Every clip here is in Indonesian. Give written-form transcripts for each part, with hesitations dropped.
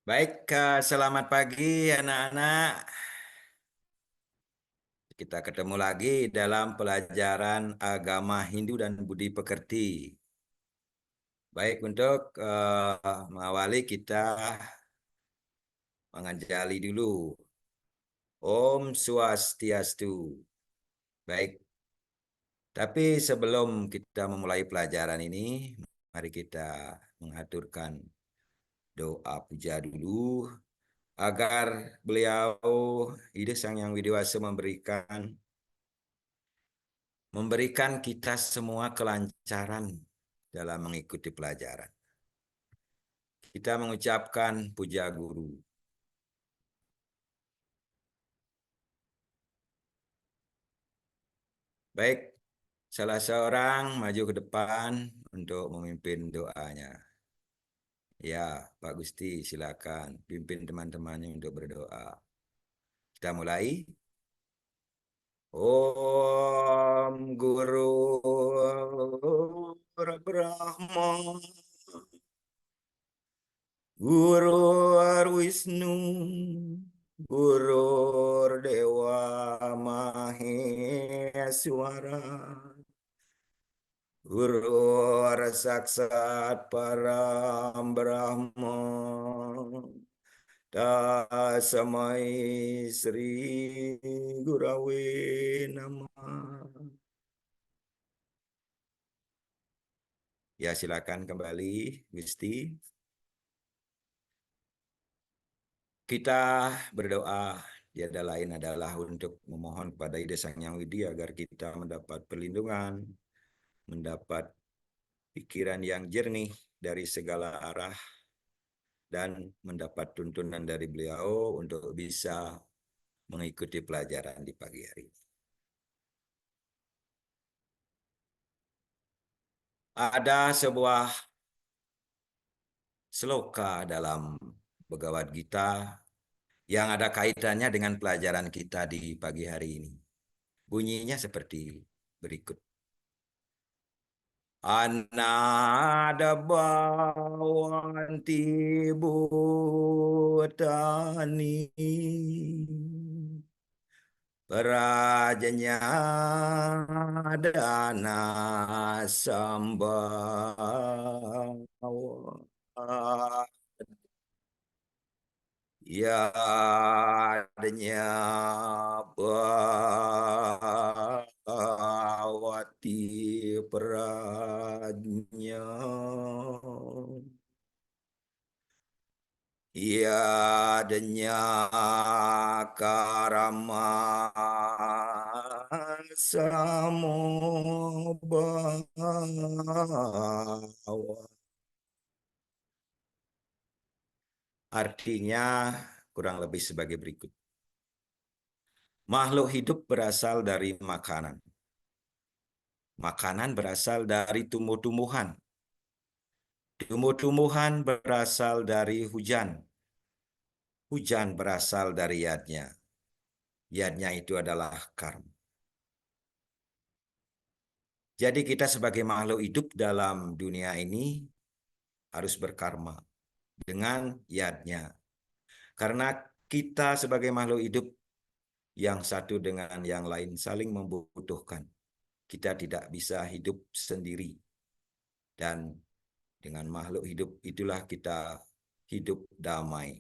Baik, selamat pagi anak-anak. Kita ketemu lagi dalam pelajaran agama Hindu dan Budi Pekerti. Baik, untuk mengawali kita menganjali dulu. Om Swastiastu. Baik, tapi sebelum kita memulai pelajaran ini, mari kita mengaturkan doa puja dulu agar beliau Ida Sang Yang Widiwasa memberikan kita semua kelancaran dalam mengikuti pelajaran. Kita mengucapkan puja guru. Baik, salah seorang maju ke depan untuk memimpin doanya. Ya, Pak Gusti, silakan pimpin teman-temannya untuk berdoa. Kita mulai. Om Guru Brahma Guru Wisnu, Guru Dewa Maheswara, Guru Saksat Param Brahma, Tasmai Sri Gurawe Namah. Ya, silakan kembali, Gusti. Kita berdoa, tiada lain adalah untuk memohon kepada Ida Sang Yang Widi agar kita mendapat perlindungan, mendapat pikiran yang jernih dari segala arah, dan mendapat tuntunan dari beliau untuk bisa mengikuti pelajaran di pagi hari ini. Ada sebuah sloka dalam Bhagavad Gita yang ada kaitannya dengan pelajaran kita di pagi hari ini. Bunyinya seperti berikut. Anada bawanti bhutani Prajanya dana sambhawa Yadnya bhawati prajnya Yadnya karama samobhawa. Artinya kurang lebih sebagai berikut. Makhluk hidup berasal dari makanan. Makanan berasal dari tumbuh-tumbuhan. Tumbuh-tumbuhan berasal dari hujan. Hujan berasal dari yadnya. Yadnya itu adalah karma. Jadi kita sebagai makhluk hidup dalam dunia ini harus berkarma dengan yadnya. Karena kita sebagai makhluk hidup yang satu dengan yang lain saling membutuhkan. Kita tidak bisa hidup sendiri. Dan dengan makhluk hidup itulah kita hidup damai.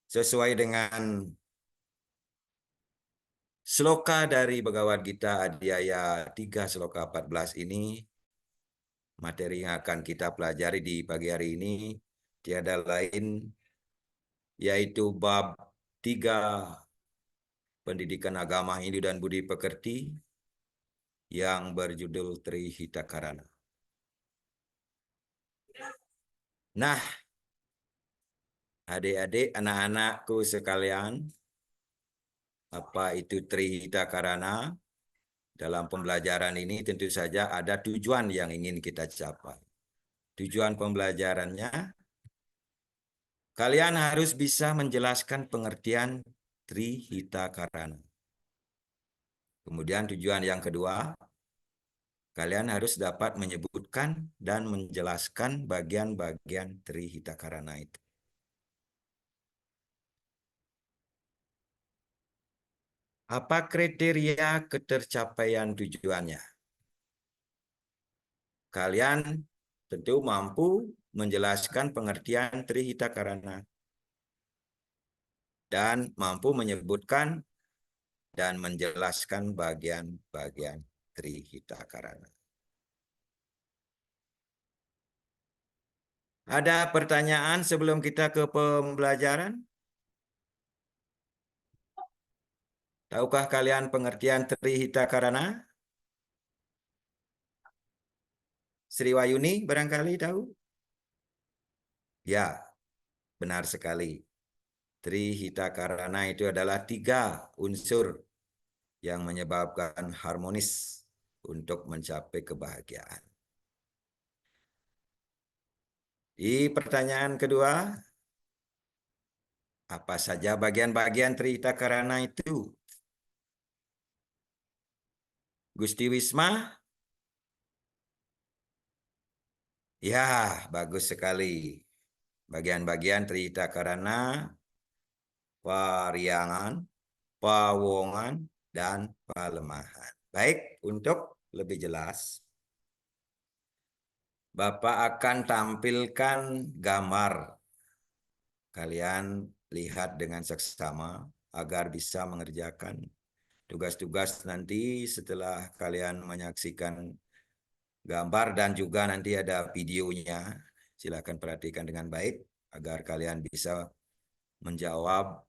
Sesuai dengan sloka dari Bhagavad Gita Adhyaya 3 sloka 14 ini, materi yang akan kita pelajari di pagi hari ini tiada lain yaitu bab 3 Pendidikan Agama Hindu dan Budi Pekerti yang berjudul Trihitakarana. Nah, adik-adik, anak-anakku sekalian, apa itu Trihitakarana? Dalam pembelajaran ini tentu saja ada tujuan yang ingin kita capai. Tujuan pembelajarannya, kalian harus bisa menjelaskan pengertian Trihitakarana. Kemudian tujuan yang kedua, kalian harus dapat menyebutkan dan menjelaskan bagian-bagian Trihitakarana itu. Apa kriteria ketercapaian tujuannya? Kalian tentu mampu menjelaskan pengertian Trihita Karana dan mampu menyebutkan dan menjelaskan bagian-bagian Trihita Karana. Ada pertanyaan sebelum kita ke pembelajaran? Tahukah kalian pengertian Trihita Karana? Sri Wayuni barangkali tahu? Ya, benar sekali. Trihita Karana itu adalah 3 unsur yang menyebabkan harmonis untuk mencapai kebahagiaan. Di pertanyaan kedua, apa saja bagian-bagian Trihita Karana itu? Gusti Wisma? Ya, bagus sekali. Bagian-bagian Trihita Karana, Pariangan, Pawongan, dan Palemahan. Baik, untuk lebih jelas, Bapak akan tampilkan gambar. Kalian lihat dengan seksama agar bisa mengerjakan tugas-tugas nanti setelah kalian menyaksikan gambar dan juga nanti ada videonya. Silakan perhatikan dengan baik agar kalian bisa menjawab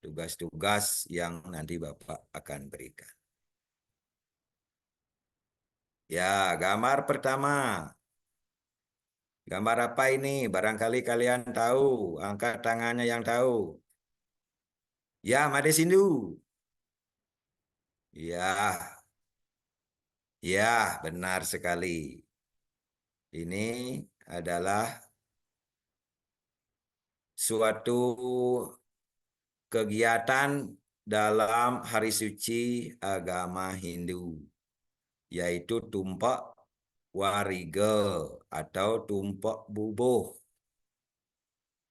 tugas-tugas yang nanti Bapak akan berikan. Ya, gambar pertama. Gambar apa ini? Barangkali kalian tahu. Angkat tangannya yang tahu. Ya, Made Sindu. Ya, ya, benar sekali. Ini adalah suatu kegiatan dalam hari suci agama Hindu, yaitu tumpak wariga atau tumpak bubuh.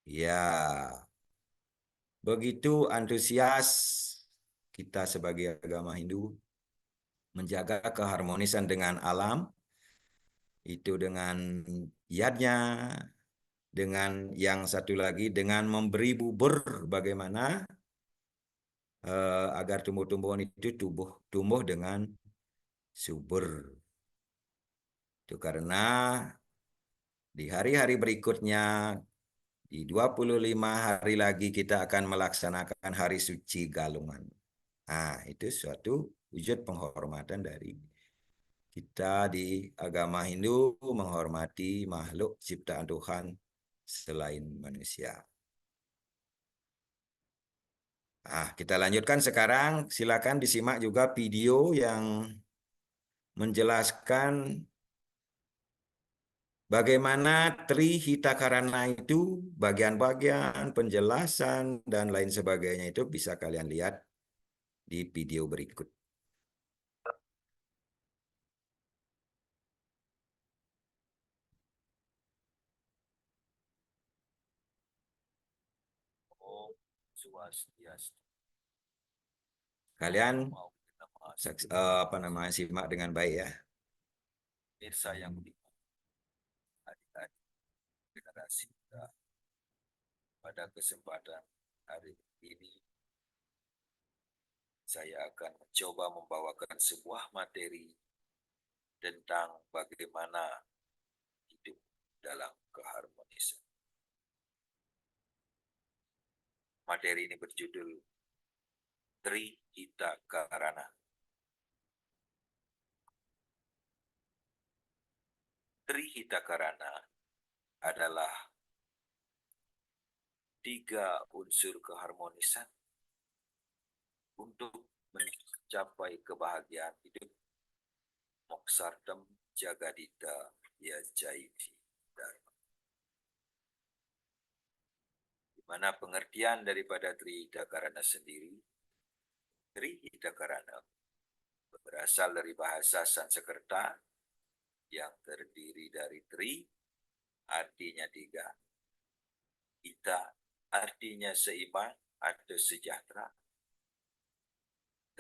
Ya, begitu antusias kita sebagai agama Hindu menjaga keharmonisan dengan alam, itu dengan yadnya, dengan yang satu lagi dengan memberi bubur bagaimana agar tumbuh-tumbuhan itu tumbuh dengan subur. Itu karena di hari-hari berikutnya, di 25 hari lagi kita akan melaksanakan hari suci Galungan. Nah, itu suatu wujud penghormatan dari kita di agama Hindu menghormati makhluk ciptaan Tuhan selain manusia. Nah, kita lanjutkan sekarang. Silakan disimak juga video yang menjelaskan bagaimana Trihita Karana itu, bagian-bagian, penjelasan, dan lain sebagainya itu bisa kalian lihat di video berikut. Om Swastiastu. Kalian apa namanya simak dengan baik ya. Pemirsa yang budiman, adik-adik generasi muda, pada kesempatan hari ini saya akan mencoba membawakan sebuah materi tentang bagaimana hidup dalam keharmonisan. Materi ini berjudul Trihita Karana. Trihita Karana adalah 3 unsur keharmonisan untuk mencapai kebahagiaan hidup. Moksartam Jagadita Yajaiti Dharma. Di mana pengertian daripada Trihita Karana sendiri, Trihita Karana berasal dari bahasa Sanskerta yang terdiri dari tri, artinya 3, ita artinya seimbang atau sejahtera,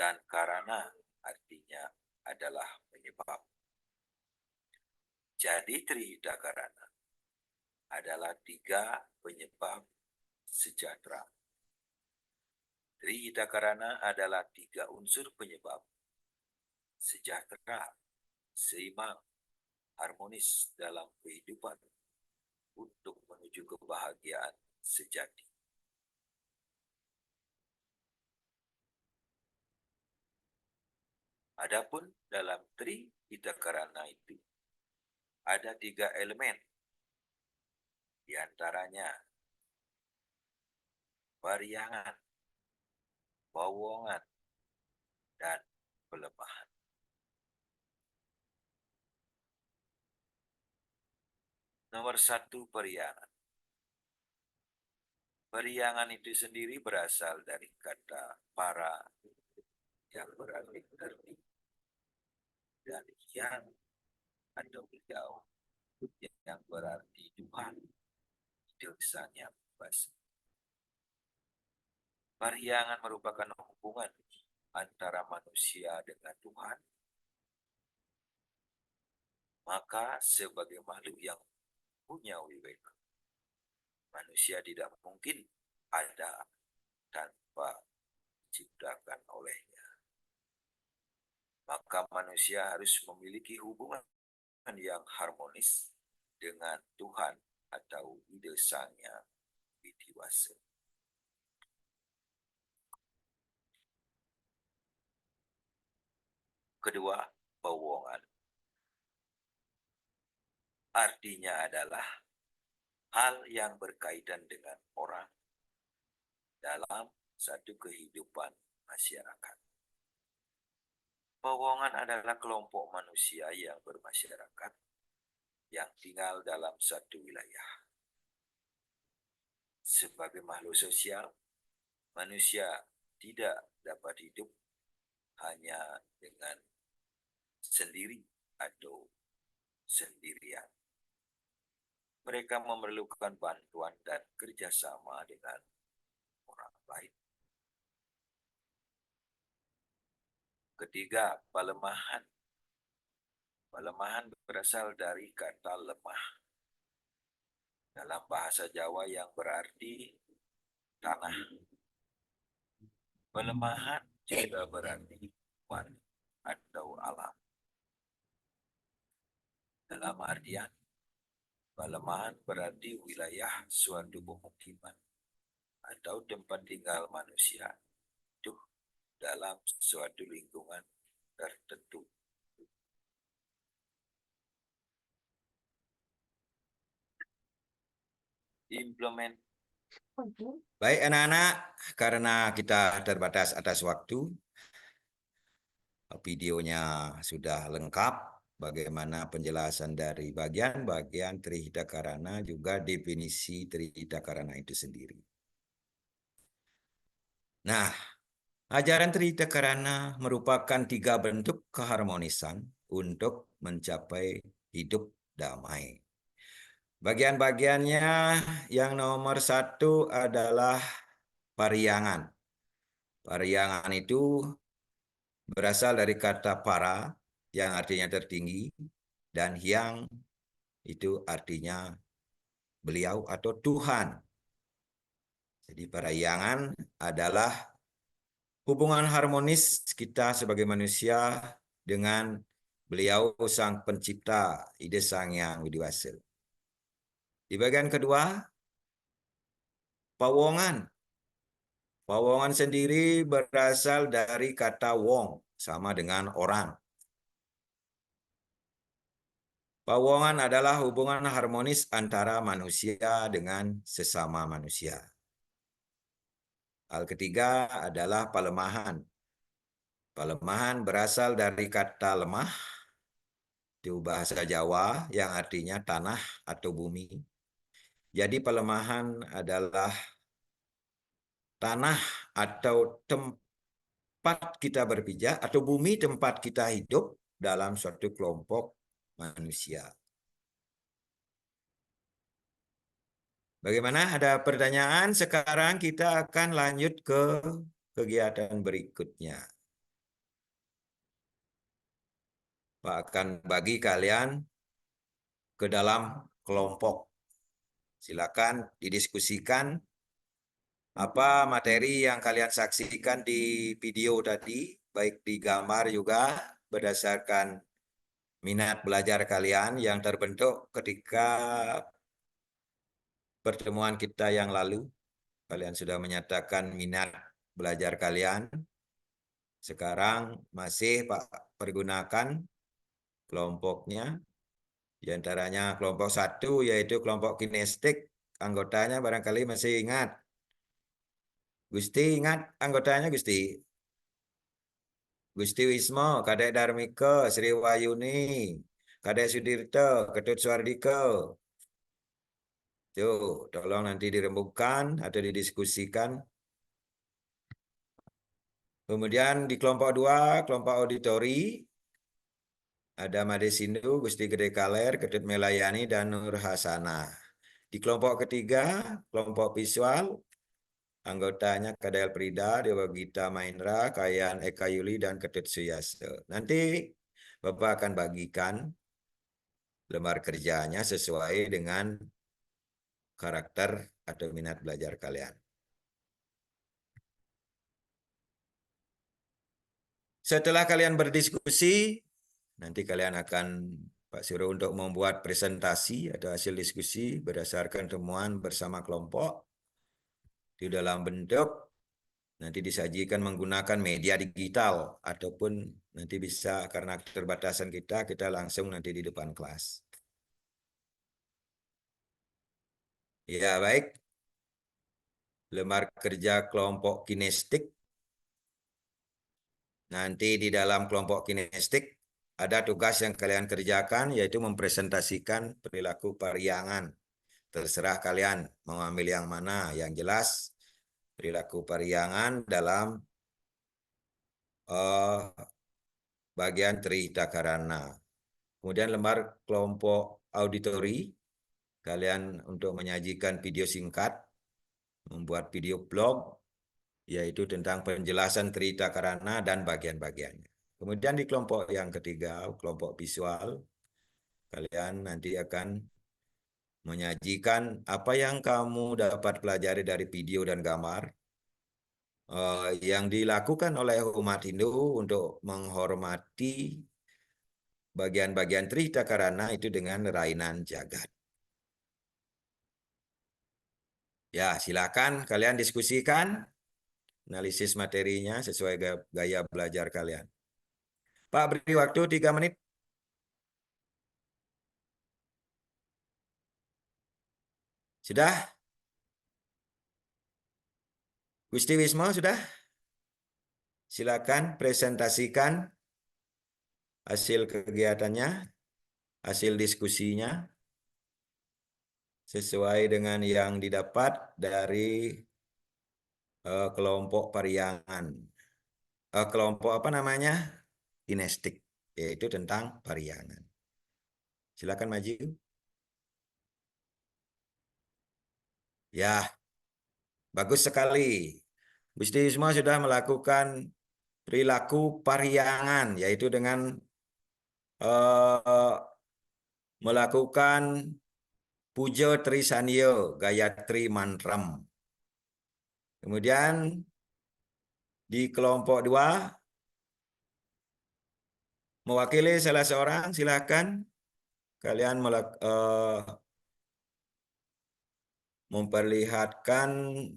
dan karana artinya adalah penyebab. Jadi trihita karana adalah 3 penyebab sejahtera. Trihita karana adalah 3 unsur penyebab sejahtera, seimbang, harmonis dalam kehidupan untuk menuju kebahagiaan sejati. Adapun dalam trihita karana itu ada 3 elemen, di antaranya pariyangan, bawongan, dan pelemahan. Nomor 1, pariyangan. Pariyangan itu sendiri berasal dari kata para yang berarti tertinggi, dan yang atau beliau yang berarti Tuhan, tulisannya bahasa. Pariyangan merupakan hubungan antara manusia dengan Tuhan. Maka sebagai makhluk yang punya wibeka, manusia tidak mungkin ada tanpa diciptakan olehnya. Maka manusia harus memiliki hubungan yang harmonis dengan Tuhan atau ide Sangya Widiwasa. Kedua, bawongan. Artinya adalah hal yang berkaitan dengan orang dalam satu kehidupan masyarakat. Bawongan adalah kelompok manusia yang bermasyarakat yang tinggal dalam satu wilayah. Sebagai makhluk sosial, manusia tidak dapat hidup hanya dengan sendiri atau sendirian. Mereka memerlukan bantuan dan kerjasama dengan orang lain. Ketiga, pelemahan. Pelemahan berasal dari kata lemah dalam bahasa Jawa yang berarti tanah. Pelemahan juga berarti tuan atau alam. Dalam artian, pelemahan berarti wilayah suatu pemukiman atau tempat tinggal manusia itu dalam suatu lingkungan tertentu. Implement. Baik anak-anak, karena kita terbatas atas waktu, videonya sudah lengkap, bagaimana penjelasan dari bagian-bagian trihita karana, juga definisi trihita karana itu sendiri. Nah, ajaran trihita karana merupakan 3 bentuk keharmonisan untuk mencapai hidup damai. Bagian-bagiannya yang nomor 1 adalah pariyangan. Pariyangan itu berasal dari kata para yang artinya tertinggi dan hyang itu artinya beliau atau Tuhan. Jadi pariyangan adalah hubungan harmonis kita sebagai manusia dengan beliau sang pencipta, ide Sang Yang Widiwasa. Di bagian kedua, pawongan. Pawongan sendiri berasal dari kata wong, sama dengan orang. Pawongan adalah hubungan harmonis antara manusia dengan sesama manusia. Hal ketiga adalah pelemahan. Pelemahan berasal dari kata lemah, itu bahasa Jawa yang artinya tanah atau bumi. Jadi pelemahan adalah tanah atau tempat kita berpijak atau bumi tempat kita hidup dalam suatu kelompok manusia. Bagaimana? Ada pertanyaan? Sekarang kita akan lanjut ke kegiatan berikutnya. Pak akan bagi kalian ke dalam kelompok. Silakan didiskusikan apa materi yang kalian saksikan di video tadi, baik di gambar juga berdasarkan minat belajar kalian yang terbentuk ketika pertemuan kita yang lalu. Kalian sudah menyatakan minat belajar kalian. Sekarang masih Pak pergunakan kelompoknya. Di antaranya kelompok satu yaitu kelompok kinestik. Anggotanya barangkali masih ingat. Gusti ingat anggotanya Gusti? Gusti Wismo, Kadek Darmiko, Sri Wayuni, Kadek Sudirto, Ketut Suardiko. Tuh, tolong nanti dirembukkan atau didiskusikan. Kemudian di kelompok dua, kelompok auditori, ada Made Sindu, Gusti Gede Kaler, Ketut Melayani, dan Nur Hasanah. Di kelompok ketiga, kelompok visual, anggotanya Kadel Prida, Dewa Gita Maindra, Kayan Eka Yuli, dan Ketut Suyasto. Nanti Bapak akan bagikan lembar kerjanya sesuai dengan karakter atau minat belajar kalian. Setelah kalian berdiskusi, nanti kalian akan Pak suruh untuk membuat presentasi atau hasil diskusi berdasarkan temuan bersama kelompok di dalam bentuk nanti disajikan menggunakan media digital ataupun nanti bisa karena keterbatasan kita langsung nanti di depan kelas. Ya, baik. Lembar kerja kelompok kinestik. Nanti di dalam kelompok kinestik ada tugas yang kalian kerjakan yaitu mempresentasikan perilaku pariangan. Terserah kalian mau ambil yang mana. Yang jelas perilaku pariangan dalam bagian Trihita Karana. Kemudian lembar kelompok auditori, kalian untuk menyajikan video singkat, membuat video blog, yaitu tentang penjelasan Trihita Karana dan bagian-bagiannya. Kemudian di kelompok yang ketiga, kelompok visual, kalian nanti akan menyajikan apa yang kamu dapat pelajari dari video dan gambar yang dilakukan oleh umat Hindu untuk menghormati bagian-bagian Trihita Karana itu dengan rainan jagat. Ya, silakan kalian diskusikan analisis materinya sesuai gaya belajar kalian. Pak, beri waktu 3 menit. Sudah? Gusti Wismo, sudah? Silakan presentasikan hasil kegiatannya, hasil diskusinya, sesuai dengan yang didapat dari kelompok pariangan. Kelompok apa namanya? Kinestik, yaitu tentang pariangan. Silakan maju. Ya, bagus sekali. Gusti Wismo sudah melakukan perilaku pariangan, yaitu dengan melakukan puja Trisanyo, Gayatri Mantram. Kemudian di kelompok 2, mewakili salah seorang, silakan kalian memperlihatkan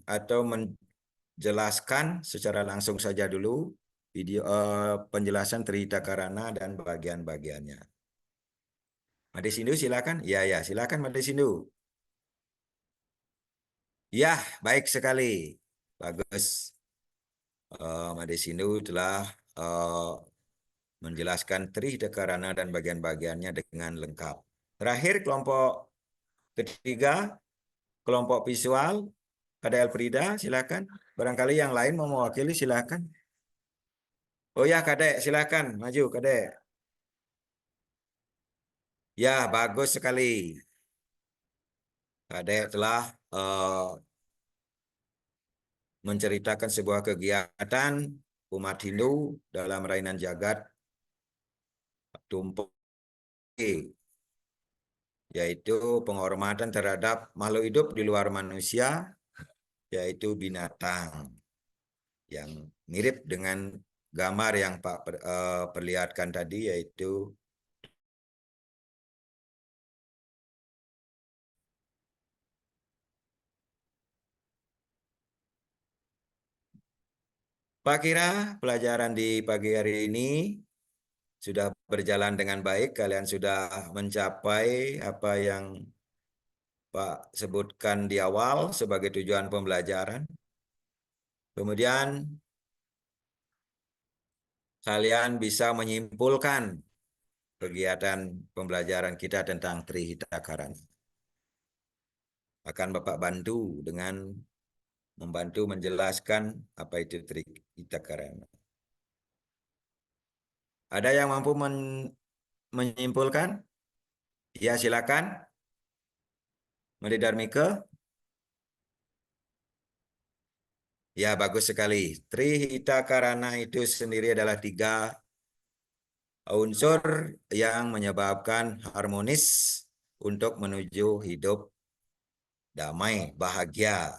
atau menjelaskan secara langsung saja dulu video penjelasan Trihita Karana dan bagian-bagiannya. Made Sindu silakan. Ya, ya, silakan Made Sindu. Ya, baik sekali. Bagus. Made Sindu telah menjelaskan Trihita Karana dan bagian-bagiannya dengan lengkap. Terakhir kelompok ketiga, kelompok visual, ada Elfrida, silakan. Barangkali yang lain mau mewakili, silakan. Oh ya, Kadek, silakan maju, Kadek. Ya, bagus sekali. Kadek telah menceritakan sebuah kegiatan umat Hindu dalam rainan jagat tumpuk E, yaitu penghormatan terhadap makhluk hidup di luar manusia, yaitu binatang, yang mirip dengan gambar yang Pak perlihatkan tadi, yaitu Pak kira pelajaran di pagi hari ini sudah berjalan dengan baik. Kalian sudah mencapai apa yang Pak sebutkan di awal sebagai tujuan pembelajaran. Kemudian kalian bisa menyimpulkan kegiatan pembelajaran kita tentang Trihita Karana. Akan Bapak bantu dengan membantu menjelaskan apa itu Trihita Karana. Ada yang mampu menyimpulkan? Ya, silakan. Mari Darmike. Ya, bagus sekali. Trihita Karana itu sendiri adalah 3 unsur yang menyebabkan harmonis untuk menuju hidup damai, bahagia.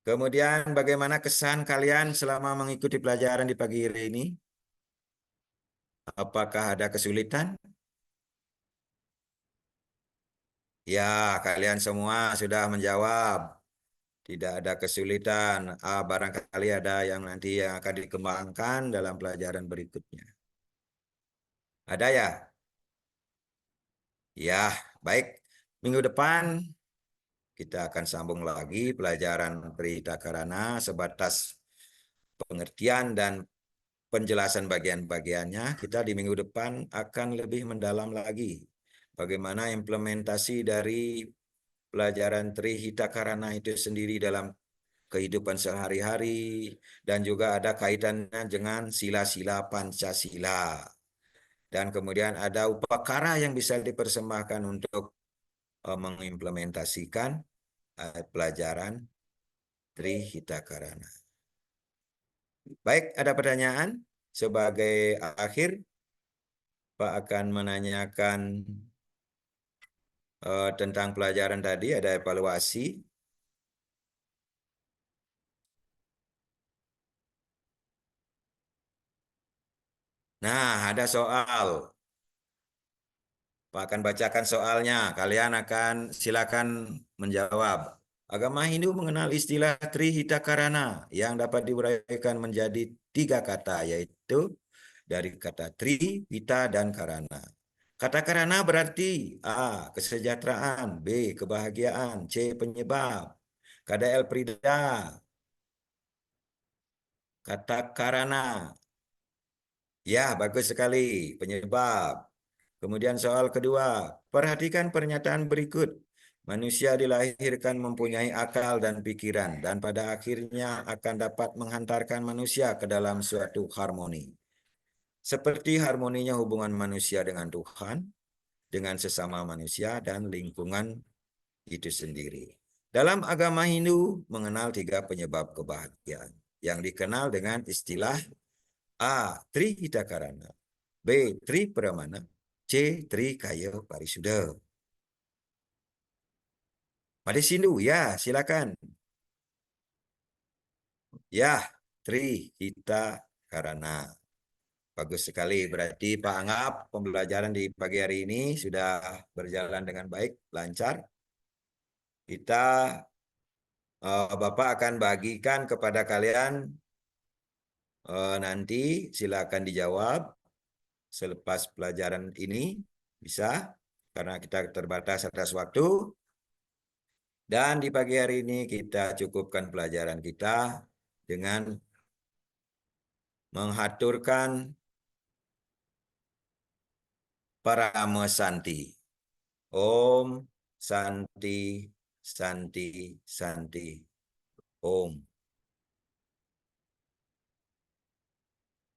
Kemudian bagaimana kesan kalian selama mengikuti pelajaran di pagi hari ini? Apakah ada kesulitan? Ya, kalian semua sudah menjawab. Tidak ada kesulitan. Barangkali ada yang nanti yang akan dikembangkan dalam pelajaran berikutnya. Ada ya? Ya, baik. Minggu depan kita akan sambung lagi pelajaran Trihita Karana sebatas pengertian dan penjelasan bagian-bagiannya. Kita di minggu depan akan lebih mendalam lagi bagaimana implementasi dari pelajaran Trihita Karana itu sendiri dalam kehidupan sehari-hari, dan juga ada kaitannya dengan sila-sila Pancasila. Dan kemudian ada upakara yang bisa dipersembahkan untuk mengimplementasikan pelajaran Trihita Karana. Baik, ada pertanyaan? Sebagai akhir, Pak akan menanyakan tentang pelajaran tadi, ada evaluasi. Nah, ada soal. Pak akan bacakan soalnya. Kalian akan silakan menjawab. Agama Hindu mengenal istilah Trihita Karana yang dapat diuraikan menjadi 3 kata, yaitu dari kata Tri, Hita, dan Karana. Kata Karana berarti A. Kesejahteraan, B. Kebahagiaan, C. Penyebab. Kata El Prida, kata Karana. Ya, bagus sekali. Penyebab. Kemudian soal kedua, perhatikan pernyataan berikut. Manusia dilahirkan mempunyai akal dan pikiran, dan pada akhirnya akan dapat menghantarkan manusia ke dalam suatu harmoni. Seperti harmoninya hubungan manusia dengan Tuhan, dengan sesama manusia, dan lingkungan itu sendiri. Dalam agama Hindu mengenal 3 penyebab kebahagiaan, yang dikenal dengan istilah A. Trihitakarana, B. Tri Pramana, C. Tri Kaya Parisuda. Pada Sindu, ya silakan. Ya, Tri Hita Karana. Bagus sekali. Berarti Pak Anggap pembelajaran di pagi hari ini sudah berjalan dengan baik, lancar. Kita Bapak akan bagikan kepada kalian nanti, silakan dijawab selepas pelajaran ini bisa, karena kita terbatas atas waktu. Dan di pagi hari ini kita cukupkan pelajaran kita dengan menghaturkan Parama Santi. Om Santi Santi Santi Om.